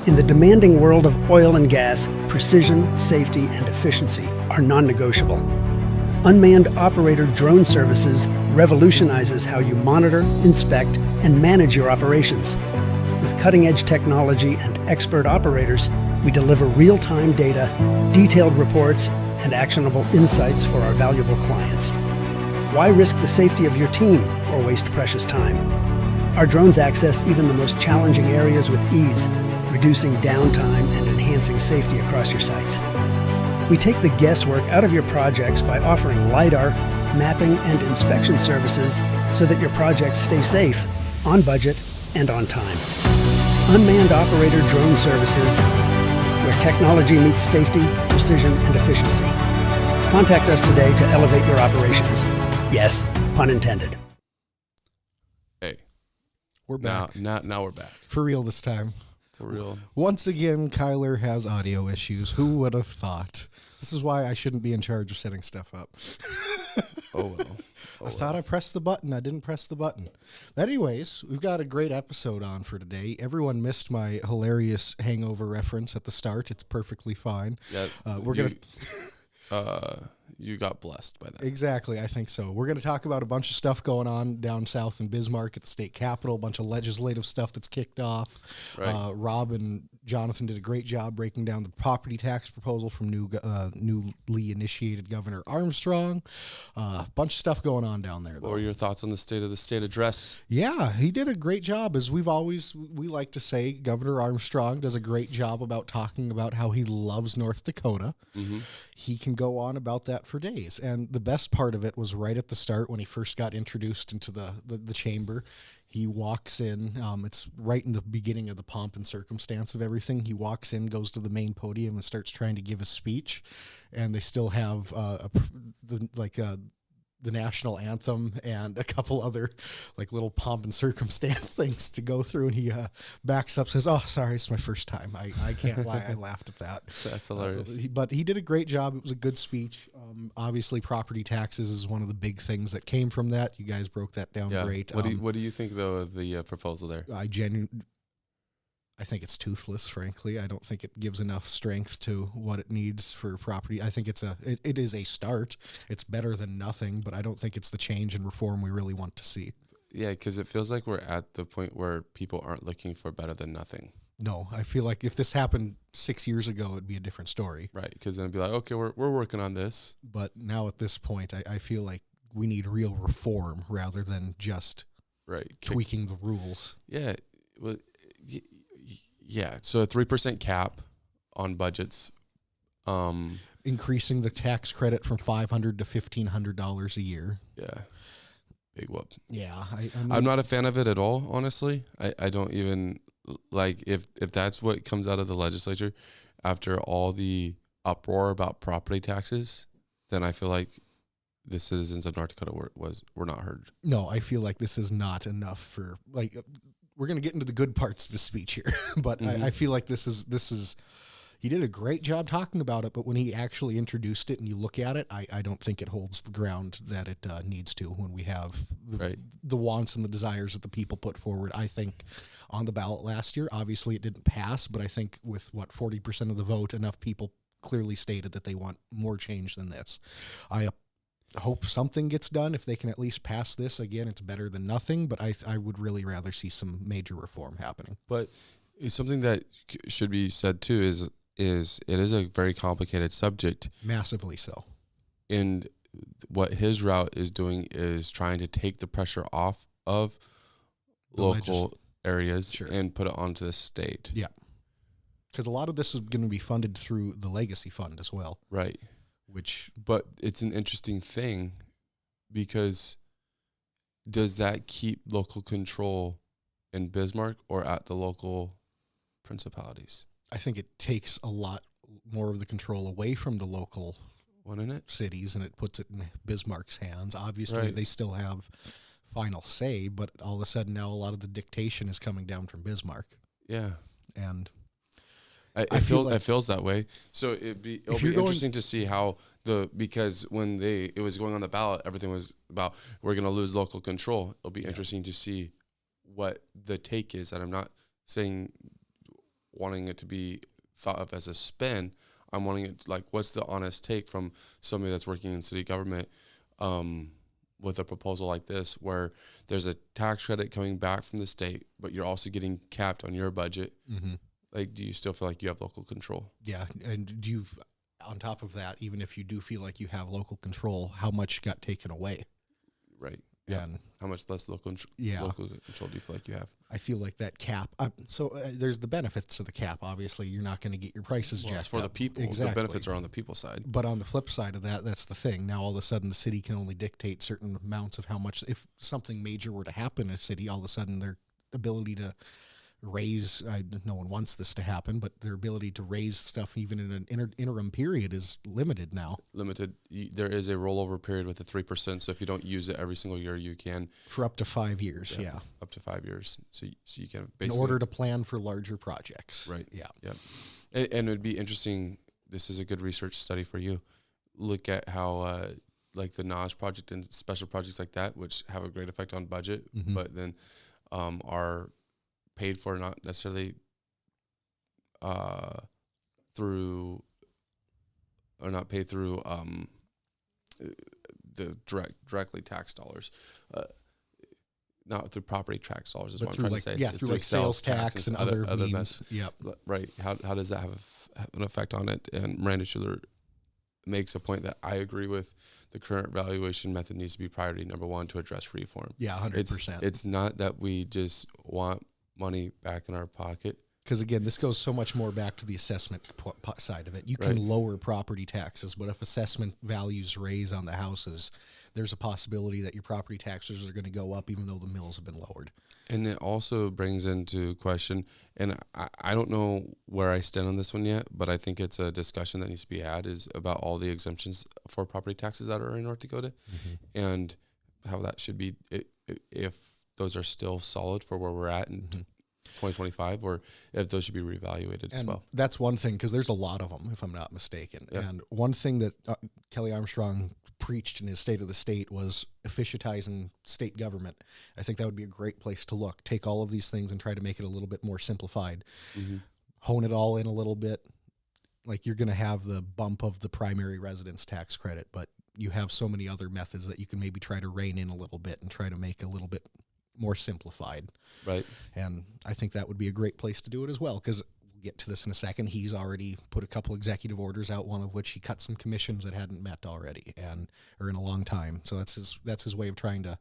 In the demanding world of oil and gas, precision, safety, and efficiency are non-negotiable. Unmanned operator drone services revolutionizes how you monitor, inspect, and manage your operations. With cutting-edge technology and expert operators, we deliver real-time data, detailed reports, and actionable insights for our valuable clients. Why risk the safety of your team or waste precious time? Our drones access even the most challenging areas with ease, reducing downtime and enhancing safety across your sites. We take the guesswork out of your projects by offering LiDAR, mapping, and inspection services so that your projects stay safe, on budget, and on time. Unmanned operator drone services, where technology meets safety, precision, and efficiency. Contact us today to elevate your operations. Yes, pun intended. Hey, We're back. Now we're back. For real this time. For real. Once again, Kyler has audio issues. Who would have thought? This is why I shouldn't be in charge of setting stuff up. Oh, well. I thought I pressed the button. I didn't press the button. But anyways, we've got a great episode on for today. Everyone missed my hilarious hangover reference at the start. It's perfectly fine. Yeah, we're going to... You got blessed by that. Exactly, I think so. We're going to talk about a bunch of stuff going on down south in Bismarck at the state capitol, a bunch of legislative stuff that's kicked off. Right. Rob and Jonathan did a great job breaking down the property tax proposal from newly initiated Governor Armstrong. A bunch of stuff going on down there, though. What were your thoughts on the state address? Yeah, he did a great job. As we like to say, Governor Armstrong does a great job about talking about how he loves North Dakota. Mm-hmm. He can go on about that for days. And the best part of it was right at the start when he first got introduced into the chamber. He walks in. It's right in the beginning of the pomp and circumstance of everything. He walks in, goes to the main podium, and starts trying to give a speech. And they still have the national anthem and a couple other like little pomp and circumstance things to go through. And he backs up, says, "Oh, sorry, it's my first time. I can't lie. I laughed at that." That's hilarious. But he did a great job. It was a good speech. Obviously, property taxes is one of the big things that came from that. You guys broke that down great. What do you think, though, of the proposal there? I think it's toothless, frankly. I don't think it gives enough strength to what it needs for property. I think it is a start. It's better than nothing, but I don't think it's the change and reform we really want to see. Yeah, because it feels like we're at the point where people aren't looking for better than nothing. No, I feel like if this happened 6 years ago, it'd be a different story. Right, because then it'd be like, okay, we're working on this. But now at this point, I feel like we need real reform rather than just tweaking the rules. Yeah, well, yeah, so a 3% cap on budgets. Increasing the tax credit from $500 to $1,500 a year. Yeah, big whoop. Yeah. I'm not a fan of it at all, honestly. I don't even, like, if that's what comes out of the legislature after all the uproar about property taxes, then I feel like the citizens of North Dakota were not heard. No, I feel like this is not enough for, like... We're going to get into the good parts of his speech here, but I feel like this is, he did a great job talking about it, but when he actually introduced it and you look at it, I don't think it holds the ground that it needs to when we have the wants and the desires that the people put forward. I think on the ballot last year, obviously it didn't pass, but I think with 40% of the vote, enough people clearly stated that they want more change than this. I hope something gets done. If they can at least pass this, again, it's better than nothing, but I would really rather see some major reform happening. But something that should be said too is it is a very complicated subject. Massively so. And what his route is doing is trying to take the pressure off of local areas and put it onto the state. Yeah. Because a lot of this is going to be funded through the legacy fund as well. Right. But it's an interesting thing because does that keep local control in Bismarck or at the local principalities? I think it takes a lot more of the control away from the local cities, and it puts it in Bismarck's hands. Obviously, they still have final say, but all of a sudden now a lot of the dictation is coming down from Bismarck. Yeah. And... It feels that way. So it'll be interesting to see how because when it was going on the ballot, everything was about we're going to lose local control. It'll be interesting to see what the take is. And I'm not saying wanting it to be thought of as a spin. I'm wanting it like, what's the honest take from somebody that's working in city government with a proposal like this, where there's a tax credit coming back from the state, but you're also getting capped on your budget. Mm-hmm. Like, do you still feel like you have local control? Yeah. And do you, on top of that, even if you do feel like you have local control, how much got taken away? Right. And how much less local control do you feel like you have? I feel like that cap. There's the benefits to the cap. Obviously, you're not going to get your prices jacked It's for the up. people. Exactly. The benefits are on the people side. But on the flip side of that, that's the thing. Now, all of a sudden, the city can only dictate certain amounts of how much. If something major were to happen in a city, all of a sudden, their ability to raise, no one wants this to happen, but their ability to raise stuff even in an interim period is limited now. Limited. There is a rollover period with the 3%. So if you don't use it every single year, you can. For up to 5 years, yeah. Up to 5 years. So you can In basically. order to plan for larger projects. Right. Yeah. Yeah. And it would be interesting. This is a good research study for you. Look at how, like the NOS project and special projects like that, which have a great effect on budget, Mm-hmm. but then are paid for not necessarily through, or not paid through the directly tax dollars, not through property tax dollars is But what I'm through trying like, to say. yeah, It's through like sales tax and other means. mess. Yep. Right. How does that have an effect on it? And Miranda Schuler makes a point that I agree with. The current valuation method needs to be priority number one to address reform. Yeah, 100%. It's not that we just want money back in our pocket. Because again, this goes so much more back to the assessment side of it. You can Right. lower property taxes, but if assessment values raise on the houses, there's a possibility that your property taxes are going to go up even though the mills have been lowered. And it also brings into question, and I don't know where I stand on this one yet, but I think it's a discussion that needs to be had, is about all the exemptions for property taxes that are in North Dakota, and how that should be, if those are still solid for where we're at in 2025, or if those should be reevaluated as well. That's one thing, because there's a lot of them, if I'm not mistaken. Yeah. And one thing that Kelly Armstrong preached in his State of the State was efficientizing state government. I think that would be a great place to look. Take all of these things and try to make it a little bit more simplified. Hone it all in a little bit. Like, you're going to have the bump of the primary residence tax credit, but you have so many other methods that you can maybe try to rein in a little bit and try to make a little bit more simplified. Right. And I think that would be a great place to do it as well, because we'll get to this in a second. He's already put a couple executive orders out, one of which he cut some commissions that hadn't met already or in a long time. So that's his way of trying to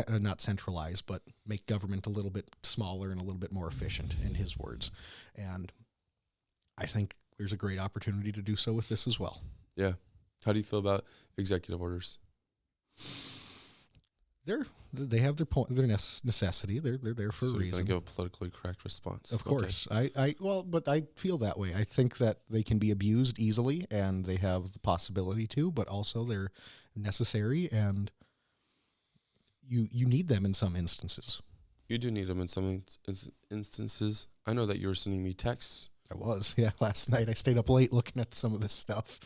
not centralize, but make government a little bit smaller and a little bit more efficient, in his words. And I think there's a great opportunity to do so with this as well. Yeah. How do you feel about executive orders? They have their necessity. They're there for a So you're reason. going to give a politically correct response. Of course. But I feel that way. I think that they can be abused easily, and they have the possibility to, but also they're necessary, and you need them in some instances. You do need them in some instances. I know that you were sending me texts. I was, yeah. Last night I stayed up late looking at some of this stuff.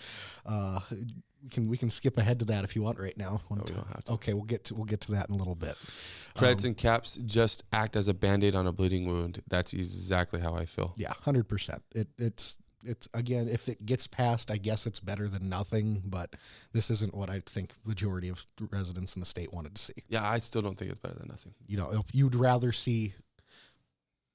We can skip ahead to that if you want right now. No, we don't have to. Okay, we'll get to that in a little bit. Credits and caps just act as a Band-Aid on a bleeding wound. That's exactly how I feel. Yeah, 100%. It's again, if it gets passed, I guess it's better than nothing, but this isn't what I think majority of residents in the state wanted to see. Yeah, I still don't think it's better than nothing. You know, if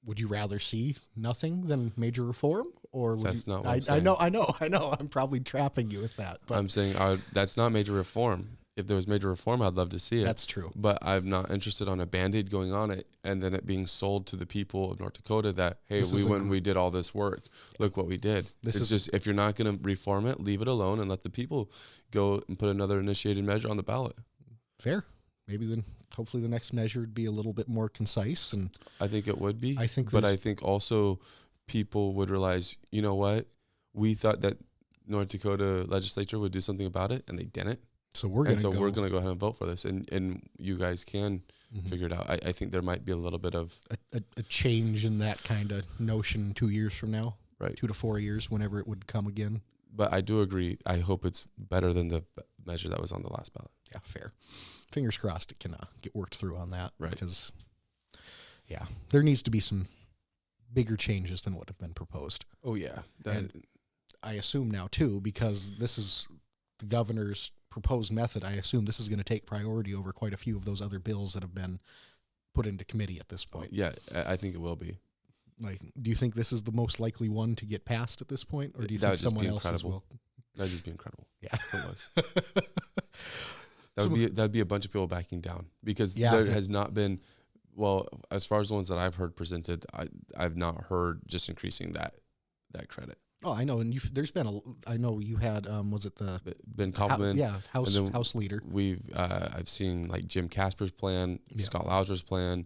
would you rather see nothing than major reform? Or That's not what I'm saying. I know. I'm probably trapping you with that. But I'm saying that's not major reform. If there was major reform, I'd love to see it. That's true. But I'm not interested on a Band-Aid going on it and then it being sold to the people of North Dakota that, hey, we did all this work. Look what we did. It's just, if you're not going to reform it, leave it alone and let the people go and put another initiated measure on the ballot. Fair. Maybe then hopefully the next measure would be a little bit more concise. And I think it would be. I think also people would realize, you know what? We thought that North Dakota legislature would do something about it, and they didn't. So we're going to go ahead and vote for this, and you guys can figure it out. I think there might be a little bit of a change in that kind of notion 2 years from now, right? 2 to 4 years, whenever it would come again. But I do agree. I hope it's better than the measure that was on the last ballot. Yeah, fair. Fingers crossed it can get worked through on that. Right. Because, yeah, there needs to be some bigger changes than what have been proposed. Oh yeah, And I assume now too, because this is the governor's proposed method, I assume this is going to take priority over quite a few of those other bills that have been put into committee at this point. yeah, I think it will be. Like, do you think this is the most likely one to get passed at this point, or do you That think would just someone be else incredible. will? That'd just be incredible. Yeah. It was. That'd be a bunch of people backing down because Yeah, there has not been. Well, as far as the ones that I've heard presented, I've not heard just increasing that credit. Oh, I know, and there's been I know you had was it the Ben Kaufman, House leader. I've seen like Jim Casper's plan, Scott Lauser's plan,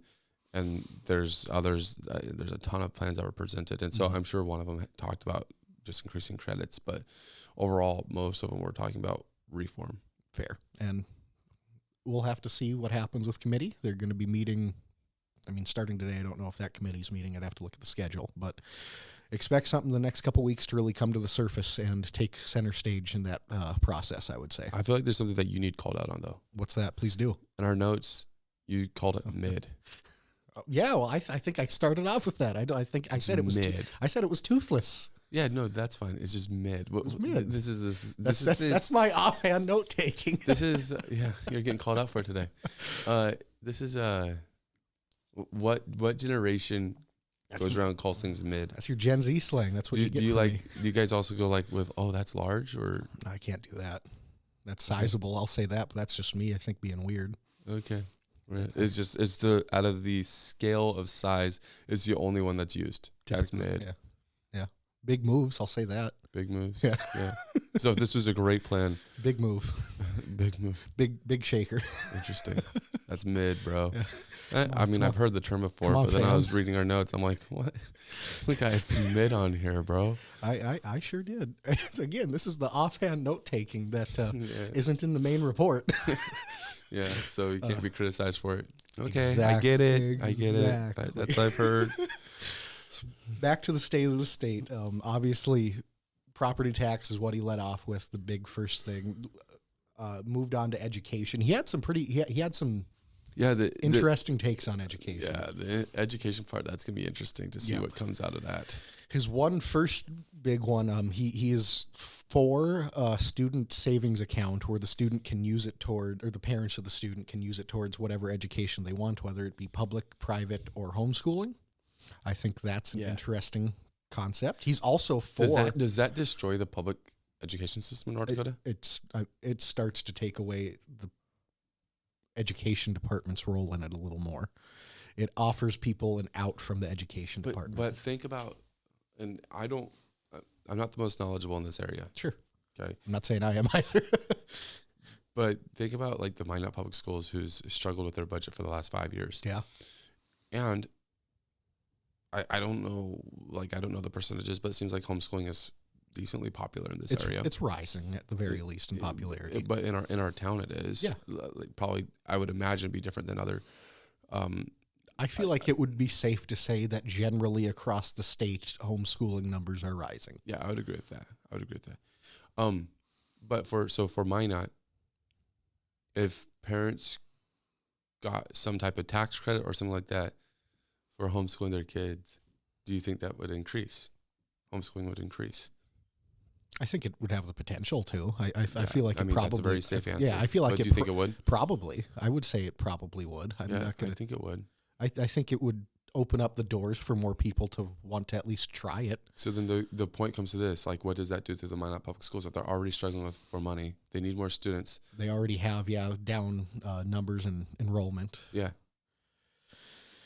and there's others. There's a ton of plans that were presented, and so I'm sure one of them talked about just increasing credits, but overall, most of them were talking about reform. Fair, and we'll have to see what happens with committee. They're going to be meeting. I mean, starting today, I don't know if that committee's meeting. I'd have to look at the schedule, but expect something the next couple weeks to really come to the surface and take center stage in that process, I would say. I feel like there's something that you need called out on, though. What's that? Please do. In our notes, you called it mid. Yeah, well, I think I started off with that. I think I said it was mid. I said it was toothless. Yeah, no, that's fine. It's just mid. It's mid. That's my offhand note taking. This is you're getting called out for it today. This is what generation goes around and calls things mid? That's your Gen Z slang. That's what you get. Do you from like? me. Do you guys also go like with that's large or? I can't do that. That's sizable. I'll say that, but that's just me. I think being weird. Okay. Right. It's the out of the scale of size, it's the only one that's used. That's mid. Yeah. Big moves. I'll say that. Big moves. Yeah. So if this was a great plan, big move. Big move. Big shaker. Interesting. That's mid, bro. Yeah. I mean, I've heard the term before, but then I was reading our notes. I'm like, what? Look, it's mid on here, bro. I sure did. Again, this is the offhand note taking that isn't in the main report. Yeah, so you can't be criticized for it. Okay, Exactly, I get it. I get it. That's what I've heard. Back to the state of the state. Obviously, property tax is what he led off with, the big first thing. Moved on to education. He had some he had some interesting takes on education. Yeah, the education part, that's going to be interesting to see what comes out of that. His first big one, he is for a student savings account where the student can use it toward, or the parents of the student can use it towards whatever education they want, whether it be public, private, or homeschooling. I think that's an interesting concept. He's also for... Does that destroy the public education system in North Dakota? It starts to take away the education department's role in it a little more. It offers people an out from the education department. But think about, and I'm not the most knowledgeable in this area. Sure. Okay. I'm not saying I am either. But think about like the Minot Public Schools who's struggled with their budget for the last 5 years. Yeah. And I don't know the percentages, but it seems like homeschooling is decently popular in this area. It's rising at the very least in popularity. But in our town it is. Yeah. Like probably I would imagine be different than other I feel like it would be safe to say that generally across the state, homeschooling numbers are rising. Yeah, I would agree with that. But for Minot, if parents got some type of tax credit or something like that for homeschooling their kids, do you think that would increase? Homeschooling would increase. I think it would have the potential to. I feel like probably. That's a very safe answer. Yeah, I feel like do you think it would? Probably. I would say it probably would. I think it would. I think it would open up the doors for more people to want to at least try it. So then the point comes to this, like what does that do to the Minot Public Schools? If they're already struggling for money, they need more students. They already have, down numbers and enrollment. Yeah.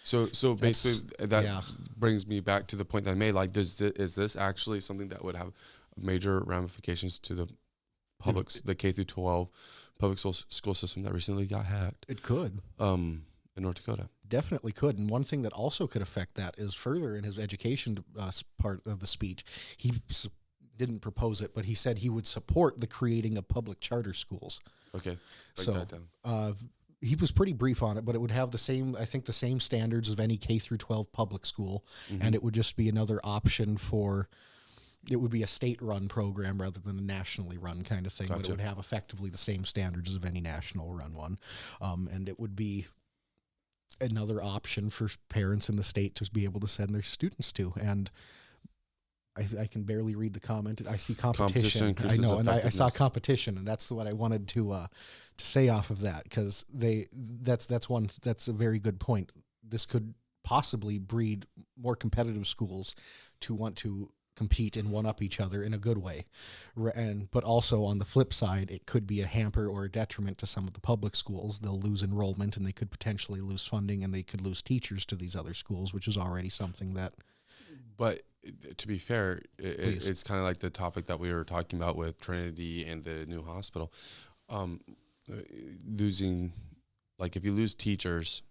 So basically that brings me back to the point that I made. Like, is this actually something that would have major ramifications to the the K through 12 public school system that recently got hacked? It could. In North Dakota. Definitely could. And one thing that also could affect that is further in his education part of the speech, he didn't propose it, but he said he would support the creating of public charter schools. Okay. Break that down. He was pretty brief on it, but it would have the same standards of any K through 12 public school. Mm-hmm. And it would just be another option it would be a state-run program rather than a nationally run kind of thing. Gotcha. But it would have effectively the same standards of any national run one. And it would be another option for parents in the state to be able to send their students to. And I can barely read the comment. I see competition. I know, and I saw competition, and that's what I wanted to say off of that, because that's a very good point. This could possibly breed more competitive schools to want to compete and one up each other in a good way, but also on the flip side, it could be a hamper or a detriment to some of the public schools. They'll lose enrollment, and they could potentially lose funding, and they could lose teachers to these other schools, which is already something that. But to be fair, it's kind of like the topic that we were talking about with Trinity and the new hospital. Losing, like, if you lose teachers,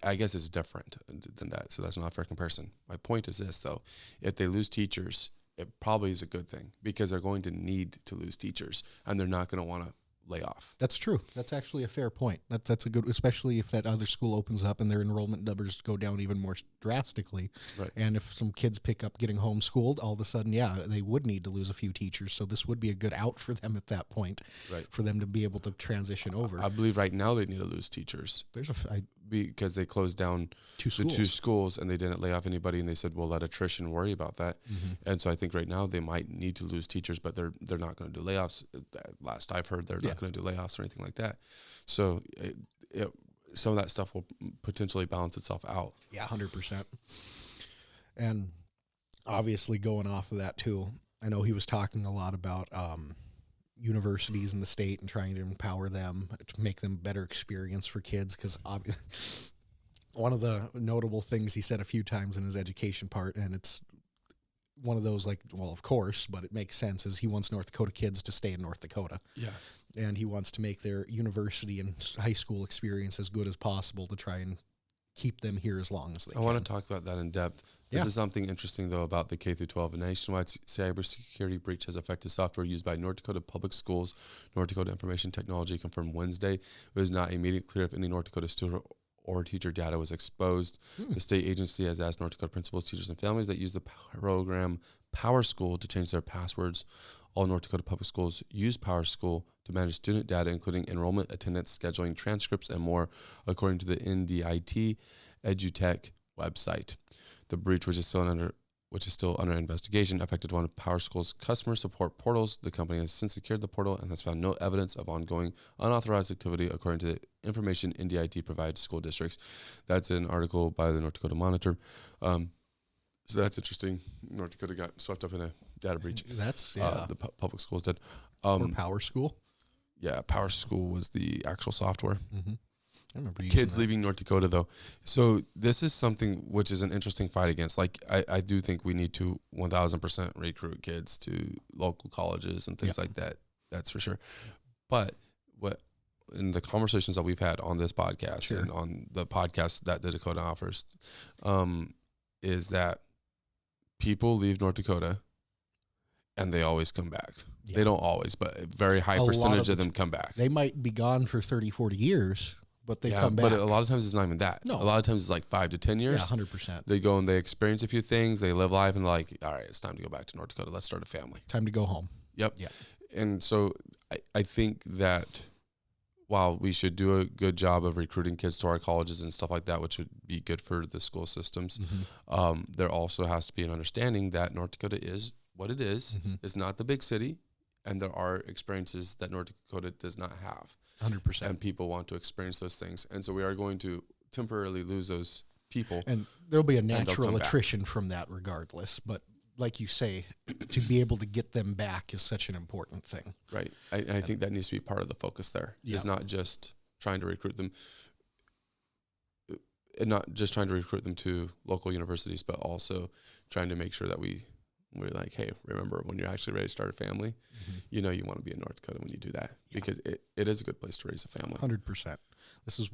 I guess it's different than that. So that's not a fair comparison. My point is this, though. If they lose teachers, it probably is a good thing, because they're going to need to lose teachers, and they're not going to want to lay off. That's true. That's actually a fair point. That's a good, especially if that other school opens up and their enrollment numbers go down even more drastically. Right. And if some kids pick up getting homeschooled, all of a sudden, they would need to lose a few teachers. So this would be a good out for them at that point, right, for them to be able to transition over. I believe right now they need to lose teachers. Because they closed down two schools and they didn't lay off anybody, and they said, well, let attrition worry about that. Mm-hmm. And so I think right now they might need to lose teachers, but they're not going to do layoffs. Last I've heard, they're not going to do layoffs or anything like that. So some of that stuff will potentially balance itself out. Yeah, 100%. And obviously, going off of that too, I know he was talking a lot about universities in the state and trying to empower them to make them better experience for kids, because one of the notable things he said a few times in his education part, and it's one of those, like, well, of course, but it makes sense, is he wants North Dakota kids to stay in North Dakota. Yeah. And he wants to make their university and high school experience as good as possible to try and keep them here as long as they can. I want to talk about that in depth. This is something interesting, though, about the K through 12. A nationwide cybersecurity breach has affected software used by North Dakota public schools. North Dakota Information Technology confirmed Wednesday it was not immediately clear if any North Dakota student or teacher data was exposed. The state agency has asked North Dakota principals, teachers, and families that use the program PowerSchool to change their passwords. All North Dakota public schools use PowerSchool to manage student data, including enrollment, attendance, scheduling, transcripts, and more, according to the NDIT EduTech website. The breach, which is still under investigation, affected one of PowerSchool's customer support portals. The company has since secured the portal and has found no evidence of ongoing unauthorized activity, according to the information NDIT provided to school districts. That's an article by the North Dakota Monitor. So that's interesting. North Dakota got swept up in a data breach. That's the public schools did. Or PowerSchool. Yeah, PowerSchool was the actual software. Mm-hmm. I remember Kids leaving North Dakota, though. So this is something which is an interesting fight against. Like, I do think we need to 1,000% recruit kids to local colleges and things like that. That's for sure. But what in the conversations that we've had on this podcast and on the podcast that the Dakota offers, is that people leave North Dakota and they always come back. Yeah. They don't always, but a very high percentage of them come back. They might be gone for 30, 40 years. But they come back. But a lot of times it's not even that. No. A lot of times it's like 5 to 10 years. Yeah, 100%. They go and they experience a few things. They live life and they're like, all right, it's time to go back to North Dakota. Let's start a family. Time to go home. Yep. Yeah. And so I think that while we should do a good job of recruiting kids to our colleges and stuff like that, which would be good for the school systems, there also has to be an understanding that North Dakota is what it is. Mm-hmm. It's not the big city. And there are experiences that North Dakota does not have. 100%. And people want to experience those things. And so we are going to temporarily lose those people. And there'll be a natural attrition from that regardless. But like you say, to be able to get them back is such an important thing. Right. I think that needs to be part of the focus there. Yeah. It's not just trying to recruit them, and not just trying to recruit them to local universities, but also trying to make sure that we're like, hey, remember when you're actually ready to start a family, you know you want to be in North Dakota when you do that, because it is a good place to raise a family. 100%. This is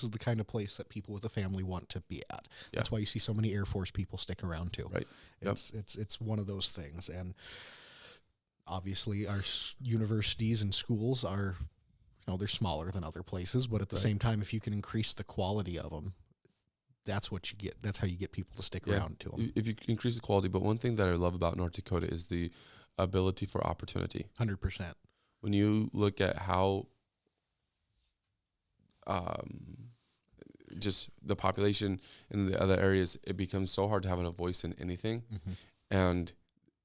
the kind of place that people with a family want to be at. That's why you see so many Air Force people stick around too. Right. It's one of those things. And obviously our universities and schools are, they're smaller than other places, but at the same time, if you can increase the quality of them, that's what you get. That's how you get people to stick around to them. If you increase the quality. But one thing that I love about North Dakota is the ability for opportunity. 100%. When you look at how just the population in the other areas, it becomes so hard to have a voice in anything. And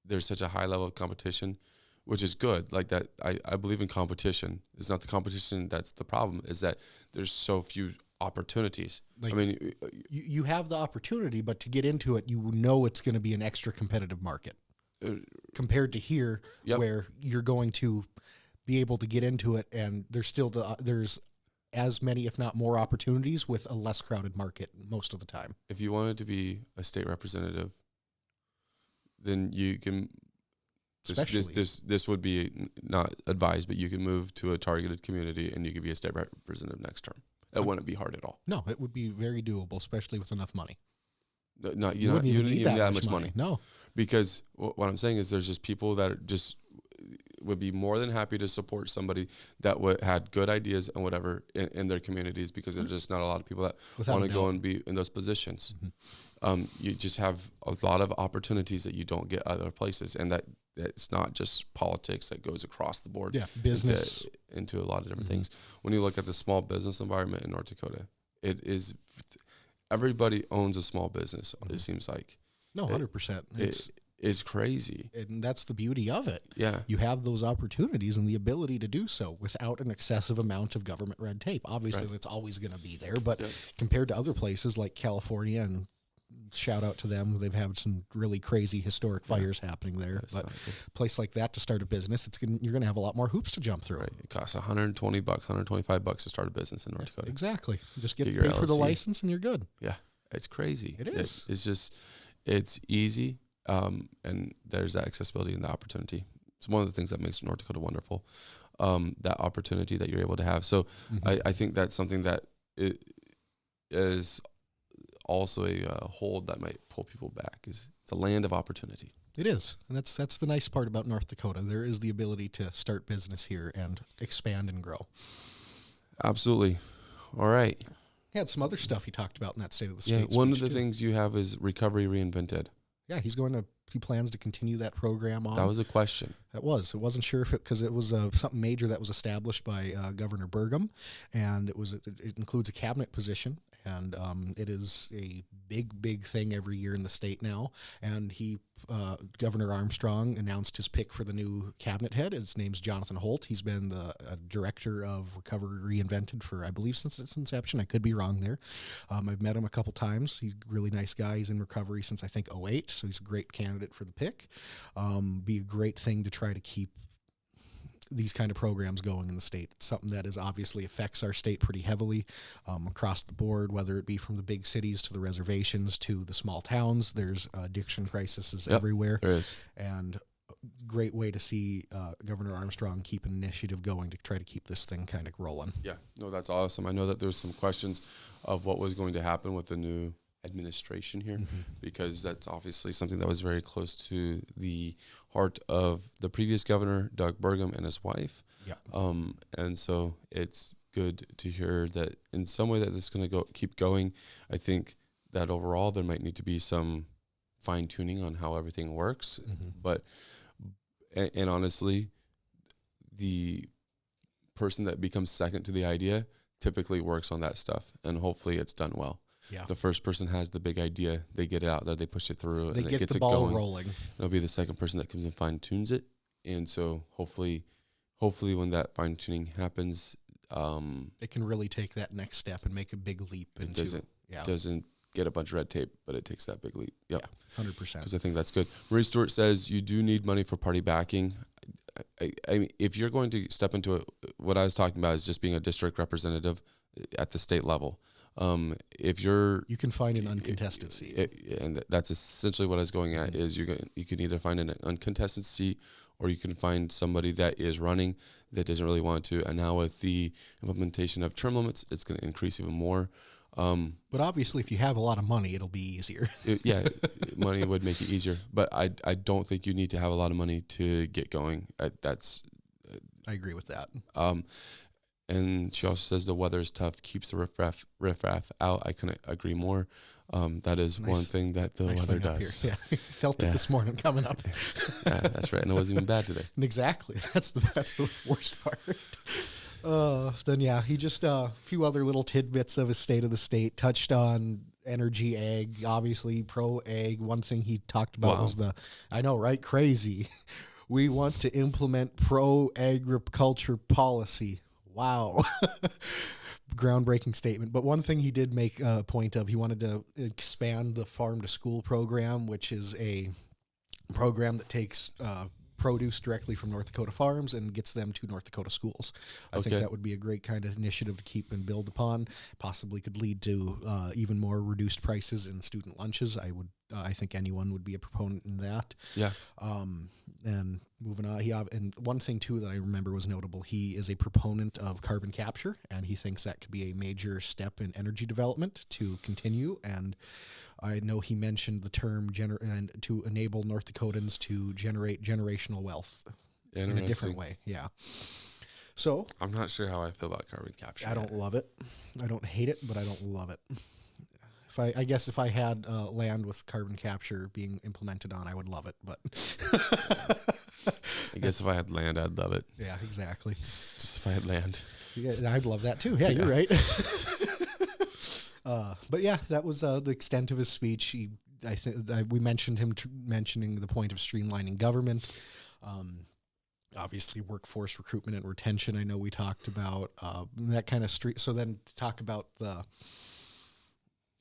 there's such a high level of competition, which is good. Like that, I believe in competition. It's not the competition that's the problem, is that there's so few opportunities. Like, I mean, you have the opportunity, but to get into it, you know it's going to be an extra competitive market compared to here, where you're going to be able to get into it, and there's as many, if not more, opportunities with a less crowded market most of the time. if you wanted to be a state representative, then you can. This would be not advised, but you can move to a targeted community and you could be a state representative next term. It wouldn't be hard at all. No, it would be very doable, especially with enough money. You don't even need that much money. No, because what I'm saying is there's just people that are just would be more than happy to support somebody that had good ideas and whatever in their communities, because there's just not a lot of people that want to go and be in those positions. You just have a lot of opportunities that you don't get other places, and it's not just politics that goes across the board. Yeah, business into a lot of different things. When you look at the small business environment in North Dakota, it is everybody owns a small business. It seems like 100%. It's crazy, and that's the beauty of it. Yeah, you have those opportunities and the ability to do so without an excessive amount of government red tape. Obviously, that's always going to be there, but compared to other places like California, and shout out to them, they've had some really crazy historic fires happening there. But a place like that to start a business, you're going to have a lot more hoops to jump through. Right. It costs $120, $125 to start a business in North Dakota. Exactly. Just get paid for the license and you're good. Yeah, it's crazy. It is. It's easy. And there's that accessibility and the opportunity. It's one of the things that makes North Dakota wonderful, that opportunity that you're able to have. So I think that's something that is also a hold that might pull people back. It's a land of opportunity. It is. And that's the nice part about North Dakota. There is the ability to start business here and expand and grow. Absolutely. All right. He had some other stuff he talked about in that State of the State one of the things you have is Recovery Reinvented. Yeah, he plans to continue that program on. That was a question. It wasn't sure if because it was something major that was established by Governor Burgum, and it includes a cabinet position, and it is a big thing every year in the state now. And Governor Armstrong announced his pick for the new cabinet head. His name's Jonathan Holt. He's been the director of Recovery Reinvented for, I believe, since its inception. I could be wrong there. I've met him a couple times. He's a really nice guy. He's in recovery since I think 2008, so he's a great candidate for the pick. Be a great thing to try to keep these kind of programs going in the state. It's something that obviously affects our state pretty heavily across the board, whether it be from the big cities to the reservations to the small towns. There's addiction crises everywhere. There is. And great way to see Governor Armstrong keep an initiative going to try to keep this thing kind of rolling. Yeah, no, that's awesome. I know that there's some questions of what was going to happen with the new administration here, because that's obviously something that was very close to the heart of the previous governor, Doug Burgum, and his wife. Yeah. And so it's good to hear that in some way that this is going to keep going. I think that overall there might need to be some fine tuning on how everything works, but and honestly, the person that becomes second to the idea typically works on that stuff, and hopefully it's done well. Yeah. The first person has the big idea, they get it out there, they push it through, they and get it gets the it ball going. rolling. It'll be the second person that comes and fine tunes it, and so hopefully when that fine tuning happens, it can really take that next step and make a big leap. It doesn't get a bunch of red tape, but it takes that big leap. Yep. Yeah, 100%. Because I think that's good. Marie Stewart says you do need money for party backing. I mean, if you're going to step into it, what I was talking about is just being a district representative at the state level. If you can find an uncontested seat, and that's essentially what I was going at. Is you can either find an uncontested seat, or you can find somebody that is running that doesn't really want to. And now with the implementation of term limits, it's going to increase even more. But obviously, if you have a lot of money, it'll be easier. Money would make it easier. But I don't think you need to have a lot of money to get going. I agree with that. And she also says the weather is tough, keeps the riffraff out. I couldn't agree more. That is one thing that the weather does. Yeah, felt it this morning coming up. Yeah, that's right. And it wasn't even bad today. Exactly. That's the worst part. Then yeah, he just a few other little tidbits of his state of the state, touched on energy, ag, obviously pro ag. One thing he talked about was I know, right? Crazy. We want to implement pro agriculture policy. Wow. Groundbreaking statement. But one thing he did make a point of, he wanted to expand the farm to school program, which is a program that takes produce directly from North Dakota farms and gets them to North Dakota schools. I think that would be a great kind of initiative to keep and build upon. Possibly could lead to even more reduced prices in student lunches. I think anyone would be a proponent in that. Yeah. And moving on, and one thing too that I remember was notable. He is a proponent of carbon capture, and he thinks that could be a major step in energy development to continue. And I know he mentioned the term and to enable North Dakotans to generate generational wealth in a different way. Yeah. So I'm not sure how I feel about carbon capture. I don't love it. I don't hate it, but I don't love it. I guess if I had land with carbon capture being implemented on, I would love it. But I guess if I had land, I'd love it. Yeah, exactly. Just if I had land. Yeah, I'd love that too. Yeah, you're right. But yeah, that was the extent of his speech. I think we mentioned him mentioning the point of streamlining government. Obviously, workforce recruitment and retention. I know we talked about that kind of So then to talk about the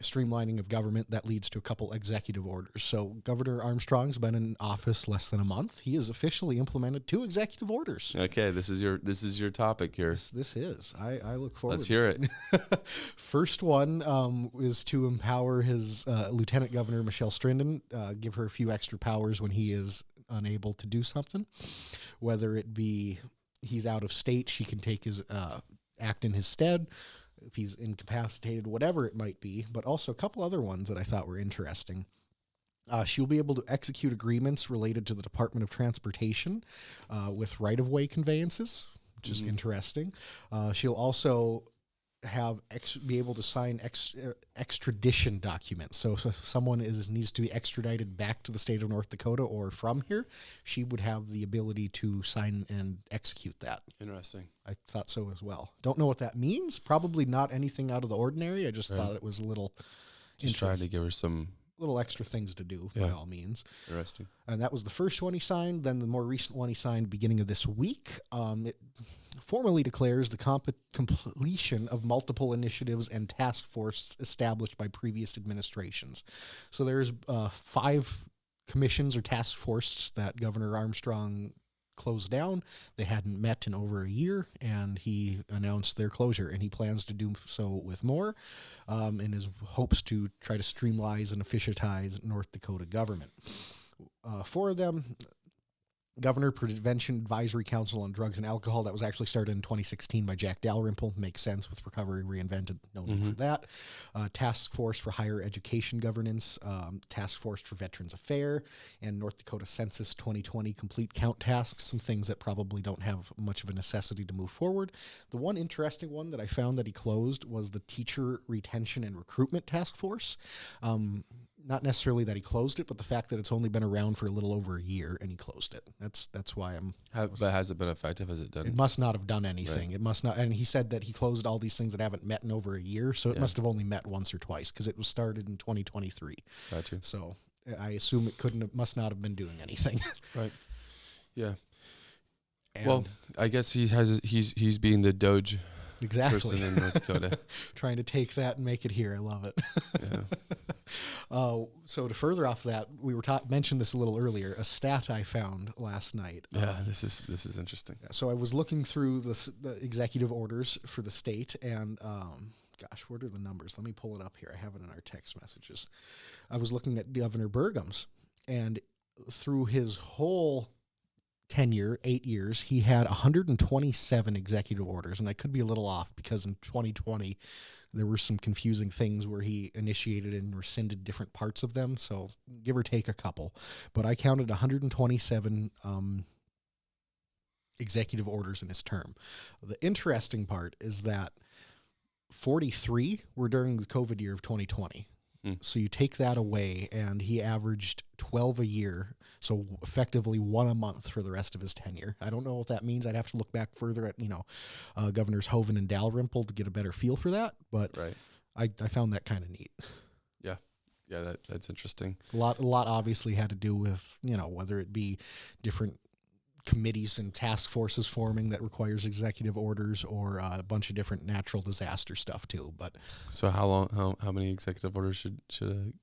streamlining of government, that leads to a couple executive orders. So Governor Armstrong's been in office less than a month. He has officially implemented 2 executive orders. Okay, this is your topic here. This is. I look forward. Let's hear it. First one is to empower his Lieutenant Governor Michelle Strinden, give her a few extra powers when he is unable to do something, whether it be he's out of state, she can take his act in his stead. If he's incapacitated, whatever it might be, but also a couple other ones that I thought were interesting. She'll be able to execute agreements related to the Department of Transportation with right-of-way conveyances, which is interesting. She'll also be able to sign extradition documents. So if someone needs to be extradited back to the state of North Dakota or from here, she would have the ability to sign and execute that. Interesting. I thought so as well. Don't know what that means. Probably not anything out of the ordinary. I just thought it was a little just trying to give her some little extra things to do by all means. Interesting. And that was the first one he signed. Then the more recent one he signed beginning of this week. It formally declares the completion of multiple initiatives and task forces established by previous administrations. So there's 5 commissions or task forces that Governor Armstrong closed down. They hadn't met in over a year, and he announced their closure, and he plans to do so with more in his hopes to try to streamline and efficientize North Dakota government. 4 of them: Governor Prevention Advisory Council on Drugs and Alcohol, that was actually started in 2016 by Jack Dalrymple. Makes sense with Recovery Reinvented. No need for that. Task Force for Higher Education Governance, Task Force for Veterans Affairs, and North Dakota Census 2020 Complete Count Tasks, some things that probably don't have much of a necessity to move forward. The one interesting one that I found that he closed was the Teacher Retention and Recruitment Task Force. Not necessarily that he closed it, but the fact that it's only been around for a little over a year and he closed it. That's why But has it been effective? Has it done? It must not have done anything. Right. It must not. And he said that he closed all these things that haven't met in over a year, so it must have only met once or twice because it was started in 2023. Gotcha. So I assume must not have been doing anything. Right. Yeah. And well, I guess he's being the Doge exactly person in North Dakota. Trying to take that and make it here. I love it. Yeah. So to further off that, we were mentioned this a little earlier. A stat I found last night. Yeah, this is interesting. So I was looking through the executive orders for the state, and gosh, what are the numbers? Let me pull it up here. I have it in our text messages. I was looking at Governor Burgum's, and through his whole tenure, 8 years, he had 127 executive orders, and I could be a little off because in 2020 there were some confusing things where he initiated and rescinded different parts of them, so give or take a couple. But I counted 127 executive orders in his term. The interesting part is that 43 were during the COVID year of 2020. So you take that away, and he averaged 12 a year, so effectively 1 a month for the rest of his tenure. I don't know what that means. I'd have to look back further at, Governors Hoeven and Dalrymple to get a better feel for that, but Right. I found that kind of neat. Yeah, that's interesting. A lot obviously had to do with, whether it be different committees and task forces forming that requires executive orders, or a bunch of different natural disaster stuff too. But So how many executive orders should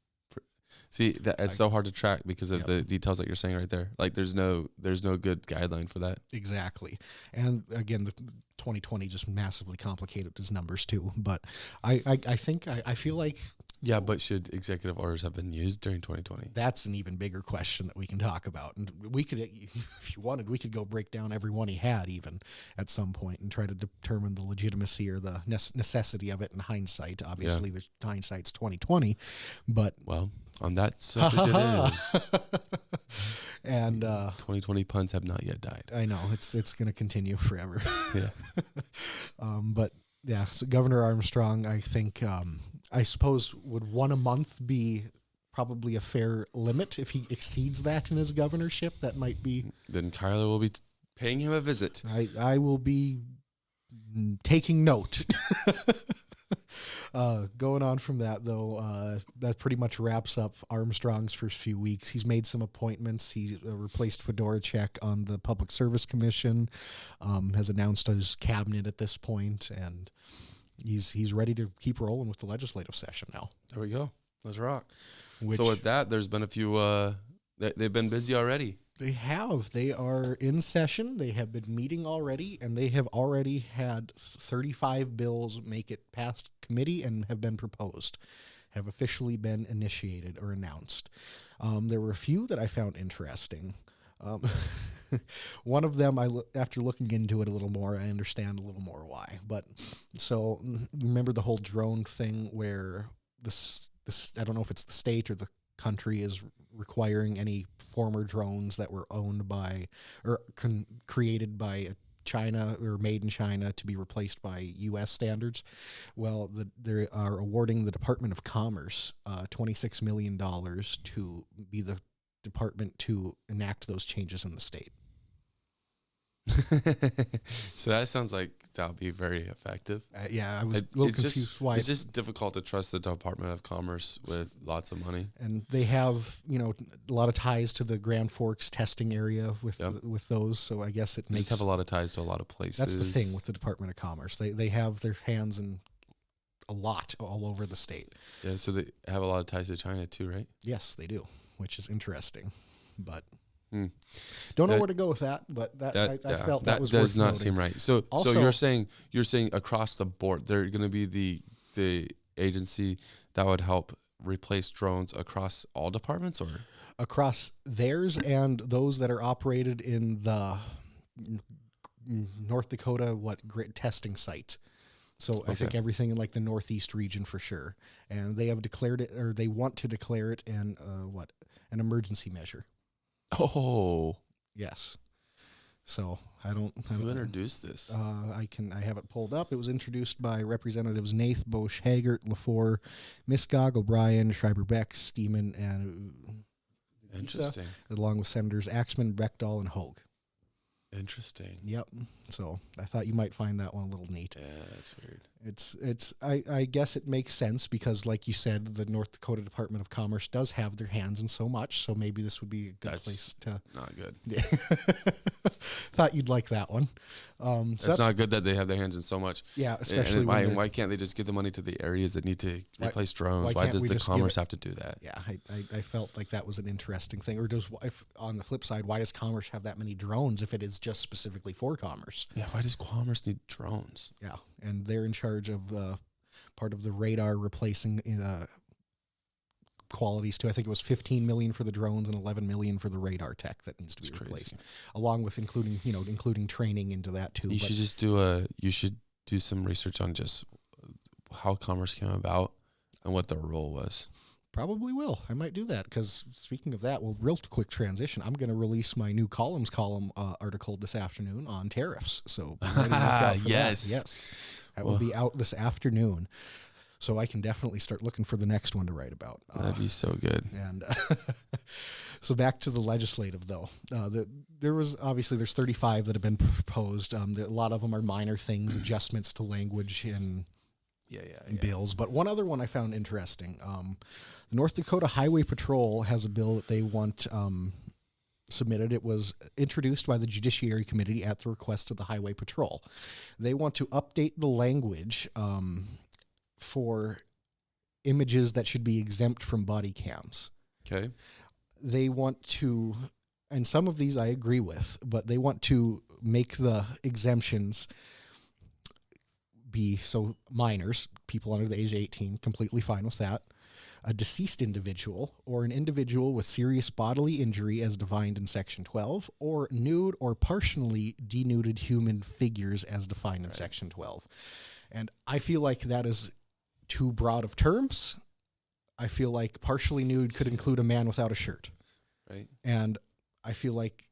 see that it's so hard to track because of the details that you're saying right there. Like there's no good guideline for that. exactly. And again, the 2020 just massively complicated his numbers too. But I feel like Yeah, but should executive orders have been used during 2020? that's an even bigger question that we can talk about. And we could, if you wanted, we could go break down every one he had even at some point and try to determine the legitimacy or the necessity of it in hindsight. Obviously, the hindsight's 2020, but Well, on that subject it is. and 2020 puns have not yet died. I know it's going to continue forever. Yeah. But yeah, so Governor Armstrong, I think, I suppose, would 1 a month be probably a fair limit. If he exceeds that in his governorship, that might be. Then Kyler will be paying him a visit. I will be taking note. Going on from that, though, that pretty much wraps up Armstrong's first few weeks. He's made some appointments. He replaced Fedoracek on the Public Service Commission, has announced his cabinet at this point, and he's ready to keep rolling with the legislative session now. There we go. Let's rock. Which So with that, there's been a few. They've been busy already. they have. They are in session. They have been meeting already, and they have already had 35 bills make it past committee and have been proposed, have officially been initiated or announced. There were a few that I found interesting. One of them, after looking into it a little more, I understand a little more why. But so remember the whole drone thing where this I don't know if it's the state or the country is requiring any former drones that were owned by or created by China or made in China to be replaced by U.S. standards. Well, they are awarding the Department of Commerce $26 million to be the department to enact those changes in the state. So that sounds like that'll be very effective. Yeah, I was a little confused why. It's just difficult to trust the Department of Commerce with lots of money. And they have, a lot of ties to the Grand Forks testing area with those. So I guess They just have a lot of ties to a lot of places. That's the thing with the Department of Commerce. They have their hands in a lot all over the state. Yeah, so they have a lot of ties to China too, right? Yes, they do, which is interesting. But don't know where to go with that. But I felt that was does worth not noting. seem right. So Also, you're saying across the board they're going to be the agency that would help replace drones across all departments, or across theirs and those that are operated in the North Dakota great testing site. So I think everything in like the Northeast region for sure. And they have declared it, or they want to declare it an emergency measure. Oh, yes. So who introduced this? I have it pulled up. It was introduced by Representatives Nath, Bosch, Haggart, LaFleur, Miscog, O'Brien, Schreiber-Beck, Steeman, and Interesting. along with Senators Axman, Bechtel, and Hogue. Interesting. Yep. So I thought you might find that one a little neat. Yeah, that's weird. I guess it makes sense because, like you said, the North Dakota Department of Commerce does have their hands in so much. So maybe this would be a good place to. Not good. Thought you'd like that one. So that's not good that they have their hands in so much. Yeah, especially why can't they just give the money to the areas that need to replace drones? Why does the Commerce have to do that? Yeah, I felt like that was an interesting thing. Or on the flip side, why does Commerce have that many drones if it is just specifically for Commerce? Yeah, why does Commerce need drones? Yeah, and they're in charge of part of the radar replacing qualities too. I think it was $15 million for the drones and $11 million for the radar tech that needs to be replaced, along with including training into that too. You should do some research on just how Commerce came about and what their role was. Probably will. I might do that because speaking of that, real quick transition. I'm going to release my new column article this afternoon on tariffs. So be ready to look out for yes, that. Yes, that will be out this afternoon. So I can definitely start looking for the next one to write about. That'd be so good. And so back to the legislative, though. There's 35 that have been proposed. A lot of them are minor things, adjustments to language in bills. But one other one I found interesting. The North Dakota Highway Patrol has a bill that they want submitted. It was introduced by the Judiciary Committee at the request of the Highway Patrol. They want to update the language for images that should be exempt from body cams. Okay. They want to, and some of these I agree with, but they want to make the exemptions be so minors, people under the age of 18, completely fine with that. A deceased individual or an individual with serious bodily injury as defined in Section 12, or nude or partially denuded human figures as defined in Section 12. And I feel like that is too broad of terms. I feel like partially nude could include a man without a shirt. Right. And I feel like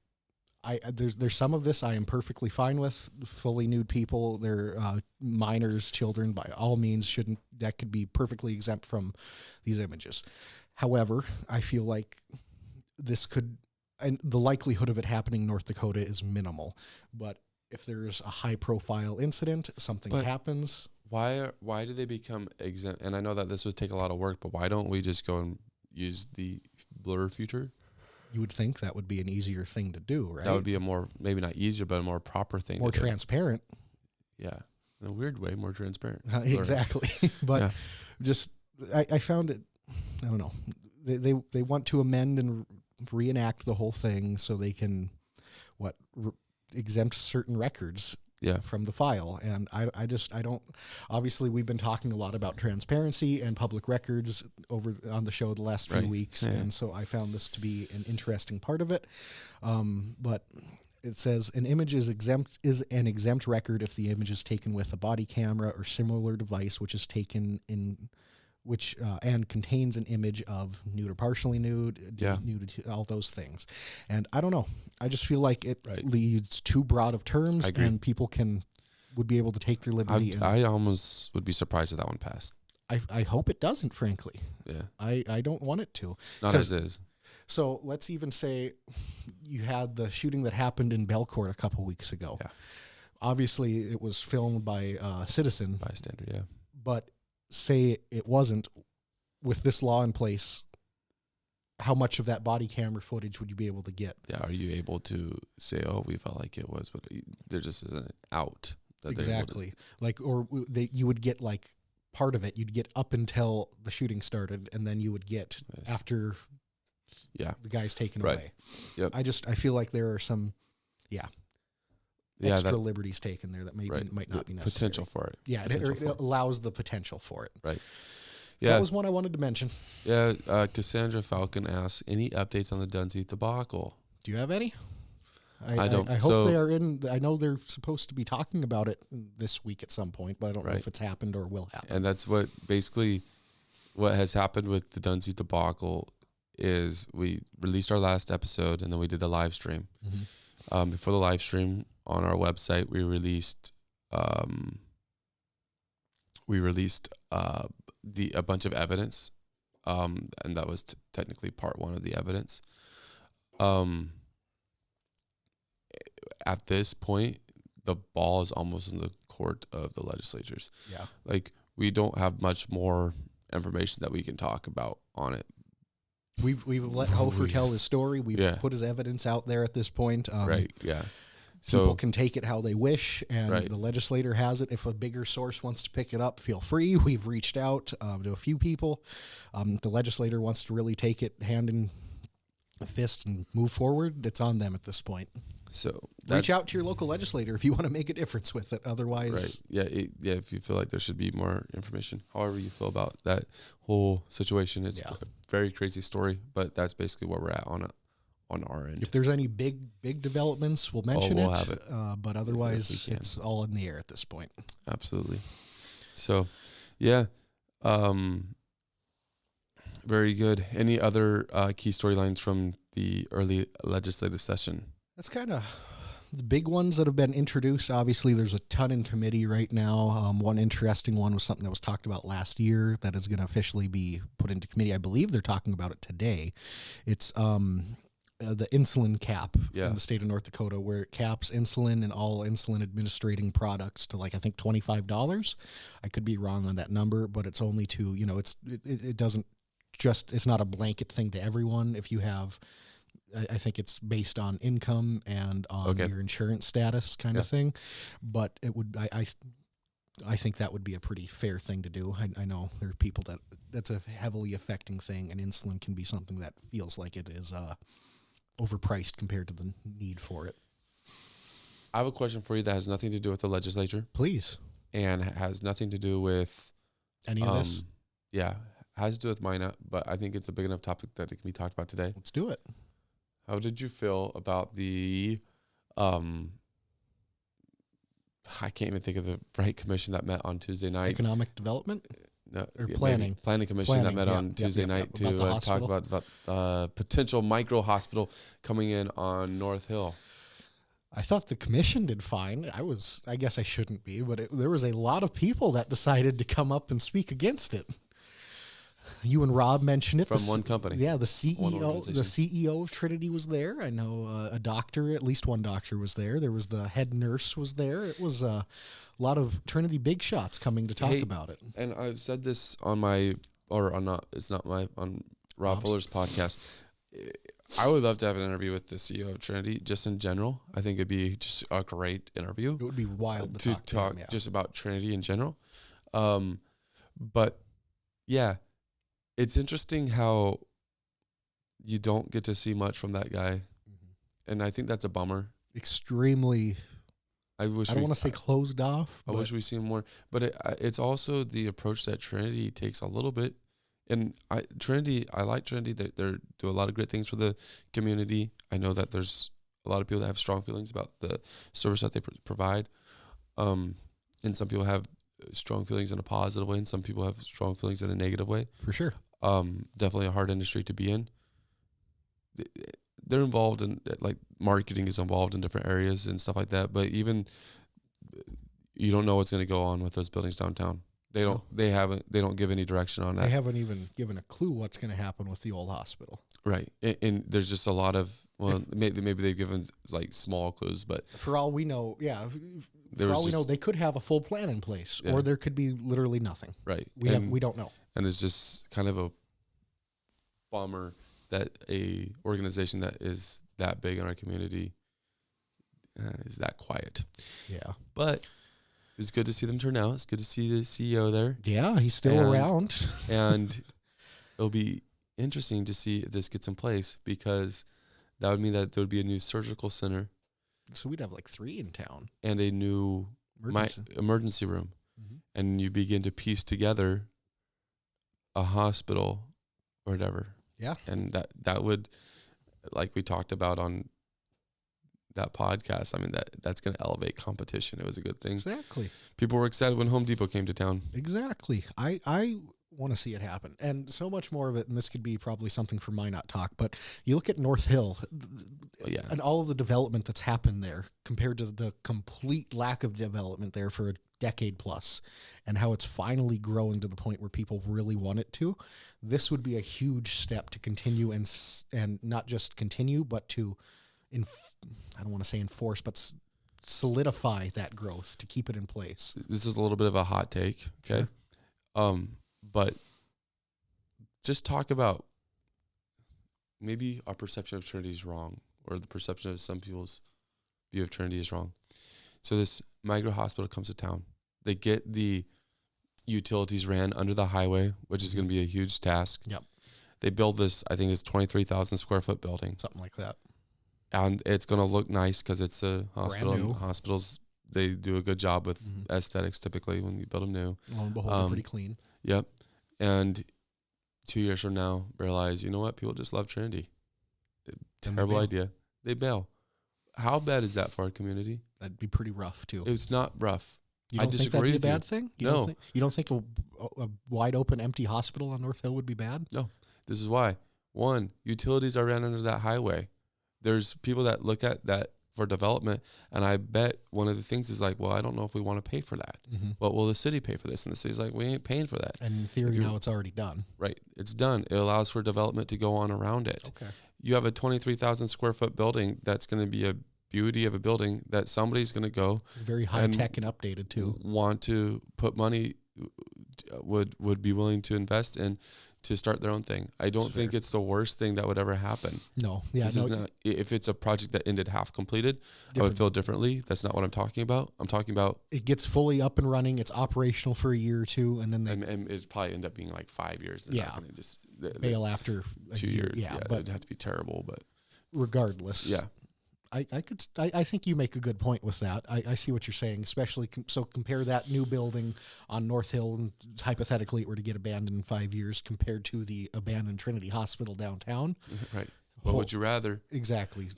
there's some of this I am perfectly fine with. Fully nude people, they're minors, children, by all means that could be perfectly exempt from these images. However, I feel like this could, and the likelihood of it happening in North Dakota is minimal. But if there's a high profile incident, something happens. Why do they become exempt? And I know that this would take a lot of work, but why don't we just go and use the blur feature? You would think that would be an easier thing to do, right? That would be a more, maybe not easier, but a more proper thing. More transparent. Yeah. In a weird way, more transparent. Exactly. But I found it, I don't know. They want to amend and reenact the whole thing so they can, exempt certain records from the file. And I don't, obviously we've been talking a lot about transparency and public records over on the show the last few weeks. Yeah. And so I found this to be an interesting part of it. But it says an image is an exempt record if the image is taken with a body camera or similar device, which is taken in and contains an image of nude or partially nude, nude, all those things. And I don't know. I just feel like it leads too broad of terms, and people would be able to take their liberty. I almost would be surprised if that one passed. I hope it doesn't, frankly. Yeah. I don't want it to. Not as is. So let's even say you had the shooting that happened in Belcourt a couple weeks ago. Yeah. Obviously, it was filmed by a citizen. Bystander, yeah. But say it wasn't, with this law in place, how much of that body camera footage would you be able to get? Yeah, are you able to say, oh, we felt like it was, but there just isn't out. Exactly. You would get like part of it. You'd get up until the shooting started, and then you would get after the guy's taken away. Yep. I feel like there are some, extra liberties taken there that maybe might not be necessary. Potential for it. Yeah, it allows the potential for it. Right. Yeah. That was one I wanted to mention. Yeah, Cassandra Falcon asks, any updates on the Dunsey debacle? Do you have any? I don't. I hope they are in. I know they're supposed to be talking about it this week at some point, but I don't know if it's happened or will happen. And that's what has happened with the Dunsey debacle is we released our last episode and then we did the live stream. Mm-hmm. Before the live stream on our website, we released a bunch of evidence, and that was technically part one of the evidence. At this point, the ball is almost in the court of the legislatures. Yeah, like we don't have much more information that we can talk about on it. We've let Hofer tell his story. We've put his evidence out there at this point. Right. Yeah. People can take it how they wish, and the legislator has it. If a bigger source wants to pick it up, feel free. We've reached out to a few people. The legislator wants to really take it hand in fist and move forward. It's on them at this point. So reach out to your local legislator if you want to make a difference with it. Otherwise, if you feel like there should be more information, however you feel about that whole situation, it's a very crazy story. But that's basically where we're at on our end. If there's any big developments, we'll mention we'll have it. But otherwise, it's all in the air at this point. Absolutely. So, very good. Any other key storylines from the early legislative session? That's kind of the big ones that have been introduced, obviously there's a ton in committee right now. One interesting one was something that was talked about last year that is going to officially be put into committee. I believe they're talking about it today. It's the insulin cap in the state of North Dakota, where it caps insulin and all insulin administrating products to like, I think $25. I could be wrong on that number, but it's only to, it doesn't just, it's not a blanket thing to everyone. If you have, I think it's based on income and on your insurance status kind of thing, but it would, I think that would be a pretty fair thing to do. I know there are people that's a heavily affecting thing, and insulin can be something that feels like it is, overpriced compared to the need for it. I have a question for you that has nothing to do with the legislature. Please. And has nothing to do with any of this. Yeah, has to do with mine, but I think it's a big enough topic that it can be talked about today. Let's do it. How did you feel about the I can't even think of the right commission that met on Tuesday night. Economic development? No, planning. Planning commission that met on Tuesday night to talk about potential micro hospital coming in on North Hill. I thought the commission did fine. I guess I shouldn't be, but there was a lot of people that decided to come up and speak against it. You and Rob mentioned it. From one company. Yeah, the CEO of Trinity was there. I know a doctor, at least one doctor was there. There was the head nurse was there. It was a lot of Trinity big shots coming to talk about it. And I've said this on on Rob Fuller's podcast. I would love to have an interview with the CEO of Trinity, just in general. I think it'd be just a great interview. It would be wild to talk just about Trinity in general. But yeah, it's interesting how you don't get to see much from that guy. Mm-hmm. And I think that's a bummer. Extremely. I don't want to say closed off. I wish we seen more, but it's also the approach that Trinity takes a little bit. And I like Trinity. They do a lot of great things for the community. I know that there's a lot of people that have strong feelings about the service that they provide. And some people have strong feelings in a positive way, and some people have strong feelings in a negative way. For sure. Definitely a hard industry to be in. They're involved in, like, marketing is involved in different areas and stuff like that. But even you don't know what's going to go on with those buildings downtown. They don't. No. They don't give any direction on that. They haven't even given a clue what's going to happen with the old hospital. Right, and there's just a lot of maybe they've given like small clues, but for all we know, they could have a full plan in place, or there could be literally nothing. Right, we don't know, and it's just kind of a bummer that a organization that is that big in our community is that quiet. Yeah, but it's good to see them turn out. It's good to see the CEO there. Yeah, he's still around. And it'll be interesting to see if this gets in place, because that would mean that there would be a new surgical center. So we'd have like 3 in town. And a new emergency room. Mm-hmm. And you begin to piece together a hospital or whatever. Yeah. And that would, like we talked about on that podcast, I mean, that's going to elevate competition. It was a good thing. Exactly. People were excited when Home Depot came to town. Exactly. I want to see it happen, and so much more of it. And this could be probably something for Minot Talk, but you look at North Hill, and all of the development that's happened there compared to the complete lack of development there for a decade plus, and how it's finally growing to the point where people really want it to. This would be a huge step to continue and not just continue, but to I don't want to say enforce, but solidify that growth to keep it in place. This is a little bit of a hot take, okay? Sure. But just talk about maybe our perception of Trinity is wrong, or the perception of some people's view of Trinity is wrong. So this micro hospital comes to town. They get the utilities ran under the highway, which is going to be a huge task. Yep. They build this, I think it's 23,000 square foot building. Something like that. And it's going to look nice because it's a hospital. And hospitals, they do a good job with aesthetics typically when you build them new. Lo and behold, they're pretty clean. Yep. And 2 years from now, realize, you know what? People just love Trinity. Terrible idea. They bail. How bad is that for our community? That'd be pretty rough, too. It's not rough. You don't think that'd be a bad thing? No. You don't think a wide open empty hospital on North Hill would be bad? No. This is why. 1, utilities are ran under that highway. There's people that look at that for development. And I bet one of the things is like, well, I don't know if we want to pay for that. Well, will the city pay for this? And the city's like, we ain't paying for that. And in theory, now it's already done. Right. It's done. It allows for development to go on around it. Okay. You have a 23,000 square foot building that's going to be a beauty of a building that somebody's going to go very high tech and updated too. Want to put money, would be willing to invest in to start their own thing. I don't think it's the worst thing that would ever happen. No. Yeah. This is not, if it's a project that ended half completed, I would feel differently. That's not what I'm talking about. I'm talking about it gets fully up and running. It's operational for a year or two, and then and it's probably end up being like 5 years. They're not going to just bail after 2 years. Yeah, but it'd have to be terrible. But regardless, yeah. I think you make a good point with that. I see what you're saying, especially so compare that new building on North Hill, and hypothetically it were to get abandoned in 5 years, compared to the abandoned Trinity Hospital downtown. Right. What would you rather? Exactly.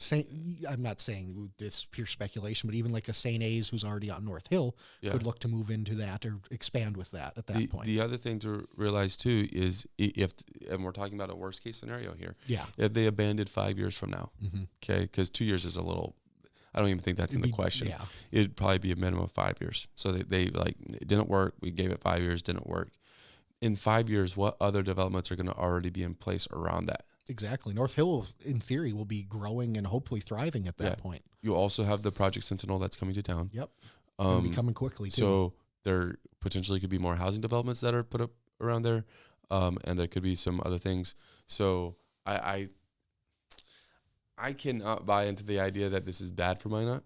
I'm not saying this pure speculation, but even like a St. A's who's already on North Hill could look to move into that or expand with that at that point. The other thing to realize too is and we're talking about a worst case scenario here. Yeah. If they abandoned 5 years from now, okay, because 2 years is a little, I don't even think that's in the question. Yeah. It'd probably be a minimum of 5 years. So they like, it didn't work. We gave it 5 years, didn't work. In 5 years, what other developments are going to already be in place around that? Exactly. North Hill, in theory, will be growing and hopefully thriving at that point. You also have the Project Sentinel that's coming to town. Yep. It'll be coming quickly, too. So there potentially could be more housing developments that are put up around there, and there could be some other things. So I cannot buy into the idea that this is bad for Minot.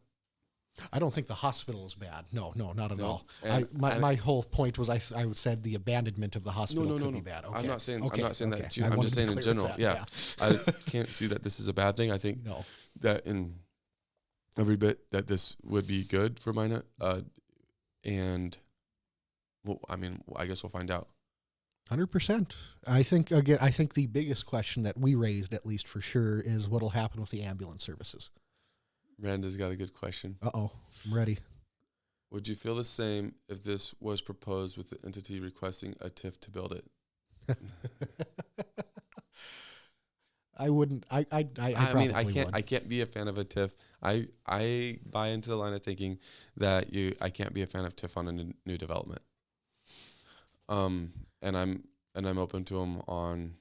I don't think the hospital is bad. No, not at all. And my whole point was I said the abandonment of the hospital could be bad. Okay. I'm not saying that to you. I I'm just saying in general. Yeah. I can't see that this is a bad thing. I think that in every bit that this would be good for Minot. And well, I mean, I guess we'll find out. 100%. I think the biggest question that we raised, at least for sure, is what'll happen with the ambulance services. Miranda's got a good question. I'm ready. Would you feel the same if this was proposed with the entity requesting a TIF to build it? I wouldn't. I mean, I can't be a fan of a TIF. I buy into the line of thinking that I can't be a fan of TIF on a new development. And I'm open to them on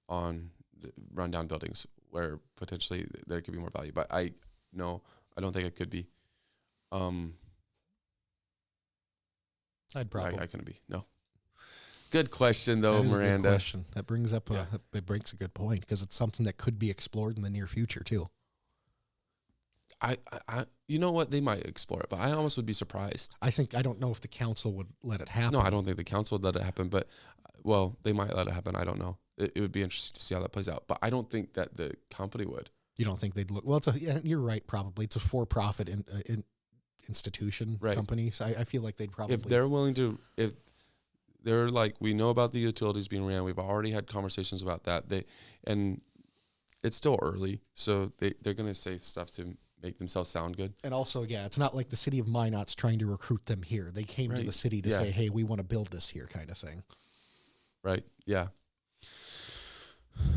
the rundown buildings where potentially there could be more value. But no, I don't think it could be. I'd probably. I couldn't be. No. Good question, though, that is Miranda. A good question. That brings up it brings a good point because it's something that could be explored in the near future too. I you know what, they might explore it, but I almost would be surprised. I don't know if the council would let it happen. No, I don't think the council would let it happen, but well, they might let it happen. I don't know. It would be interesting to see how that plays out, but I don't think that the company would. You don't think they'd look? Well, you're right. Probably it's a for-profit institution company. So I feel like they'd probably. If they're willing to, if they're like, we know about the utilities being ran. We've already had conversations about that. And it's still early, so they're going to say stuff to make themselves sound good. And also, it's not like the city of Minot's trying to recruit them here. They came to the city to say, hey, we want to build this here, kind of thing. Right. Yeah.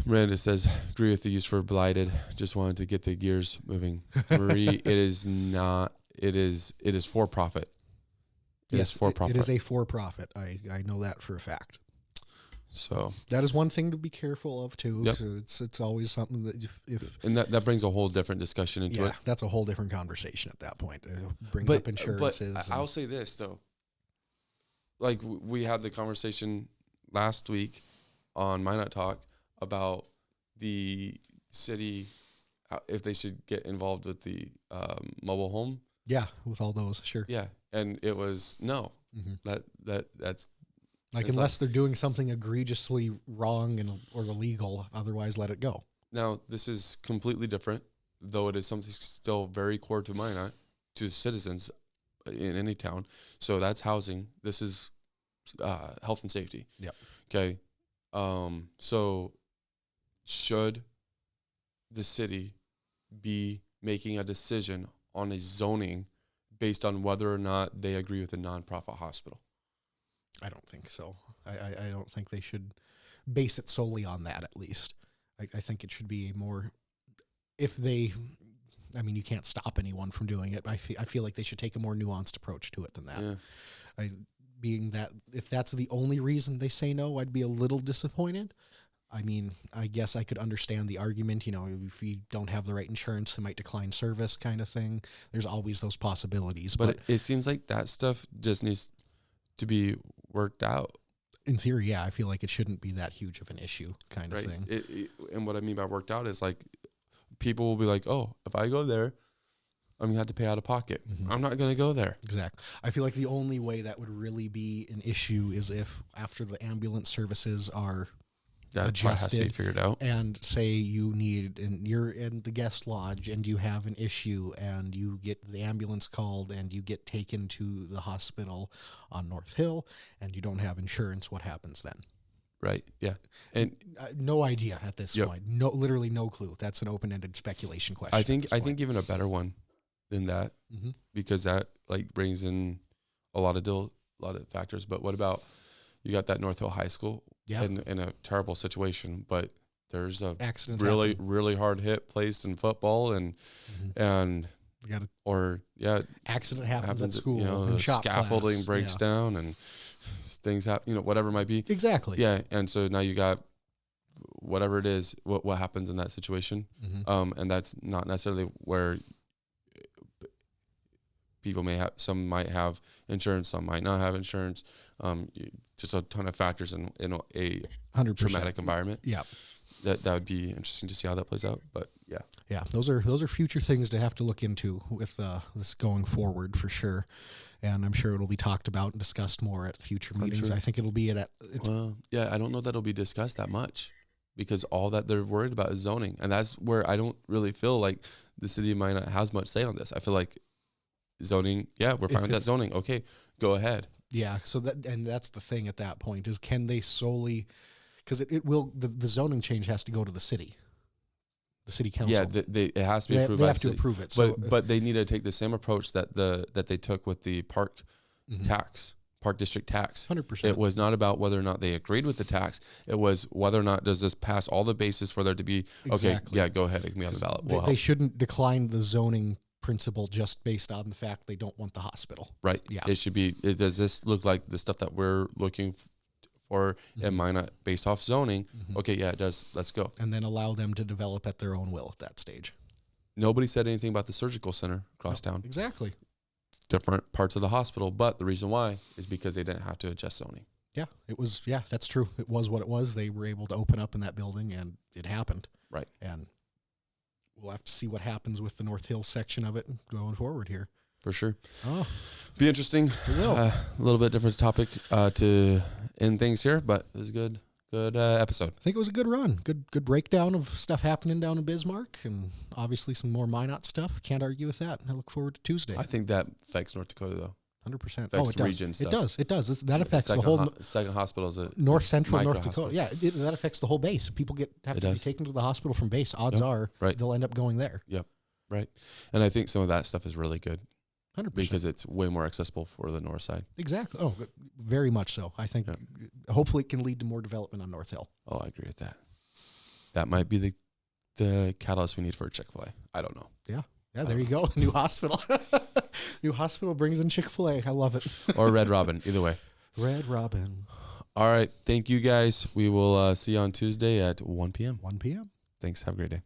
Miranda says, agree with the use for blighted. Just wanted to get the gears moving. Marie, it is for profit. Yes, for profit. It is a for profit. I know that for a fact. So that is one thing to be careful of too. Yep. So it's always something that and that brings a whole different discussion into it. That's a whole different conversation at that point. It brings up insurances. But I'll say this though, like we had the conversation last week on Minot Talk about the city, if they should get involved with the mobile home. Yeah, with all those, sure. Yeah, and it was no. Mm-hmm. That's like unless they're doing something egregiously wrong or illegal, otherwise let it go. Now this is completely different, though it is something still very core to Minot, to citizens in any town. So that's housing. This is health and safety. Yep. Okay. So should the city be making a decision on a zoning based on whether or not they agree with a nonprofit hospital? I don't think so. I don't think they should base it solely on that, at least. I think it should be more, if they I mean, you can't stop anyone from doing it. I feel like they should take a more nuanced approach to it than that. Yeah. Being that if that's the only reason they say no, I'd be a little disappointed. I mean, I guess I could understand the argument, if you don't have the right insurance, they might decline service kind of thing. There's always those possibilities. But it seems like that stuff just needs to be worked out. In theory, yeah, I feel like it shouldn't be that huge of an issue kind of thing. And what I mean by worked out is like people will be like, oh, if I go there, I'm going to have to pay out of pocket. Mm-hmm. I'm not going to go there. Exactly. I feel like the only way that would really be an issue is if after the ambulance services are That has to be adjusted figured out. and say you're in the guest lodge and you have an issue and you get the ambulance called and you get taken to the hospital on North Hill and you don't have insurance, what happens then? Right. Yeah. And no idea at this point. No, literally no clue. That's an open-ended speculation question. I think even a better one than that, because that like brings in a lot of factors. But what about you got that North Hill High School in a terrible situation, but there's a accident really hard hit placed in football and accident happens at school. The scaffolding breaks down and things happen. Whatever it might be. Exactly. Yeah, and so now you got whatever it is. What happens in that situation? And that's not necessarily where people some might have insurance, some might not have insurance. Just a ton of factors in a 100% traumatic environment. Yeah, that would be interesting to see how that plays out. But yeah, those are future things to have to look into with this going forward for sure. And I'm sure it'll be talked about and discussed more at future meetings. Sure. I think it'll be I don't know that it'll be discussed that much because all that they're worried about is zoning, and that's where I don't really feel like the city of Minot has much say on this. I feel like zoning, we're fine with that zoning. Okay, go ahead. Yeah, so that's the thing at that point is can they solely, because it will the zoning change has to go to the city council. Yeah, it has to be approved. They have to approve it. But they need to take the same approach that they took with the park tax, park district tax. 100%. It was not about whether or not they agreed with the tax. It was whether or not does this pass all the bases for there to be exactly. Okay. Yeah, go ahead, it can be on the ballot. They shouldn't decline the zoning principle just based on the fact they don't want the hospital. Right. Yeah. It should be. Does this look like the stuff that we're looking for in Minot based off zoning? Okay. Yeah, it does. Let's go. And then allow them to develop at their own will at that stage. Nobody said anything about the surgical center across town. Exactly. Different parts of the hospital, but the reason why is because they didn't have to adjust zoning. Yeah, it was. Yeah, that's true. It was what it was. They were able to open up in that building, and it happened. Right. And we'll have to see what happens with the North Hill section of it going forward here. For sure. Oh, be interesting. It will. A little bit different topic to end things here, but it was a good episode. I think it was a good run. Good breakdown of stuff happening down in Bismarck, and obviously some more Minot stuff. Can't argue with that. I look forward to Tuesday. I think that affects North Dakota though. 100%. Affects It does. region stuff. It does. That affects the whole second hospital is a North Central North hospital. Dakota. Yeah, that affects the whole base. People have to be taken to the hospital from base. Odds are they'll end up going there. Yep. Right. And I think some of that stuff is really good. 100%. Because it's way more accessible for the north side. Exactly. Oh, very much so. I think hopefully it can lead to more development on North Hill. Oh, I agree with that. That might be the catalyst we need for Chick-fil-A. I don't know. Yeah. Yeah, there you go. New hospital. New hospital brings in Chick-fil-A. I love it. Or Red Robin. Either way. Red Robin. All right. Thank you, guys. We will see you on Tuesday at 1 p.m. 1 p.m. Thanks. Have a great day.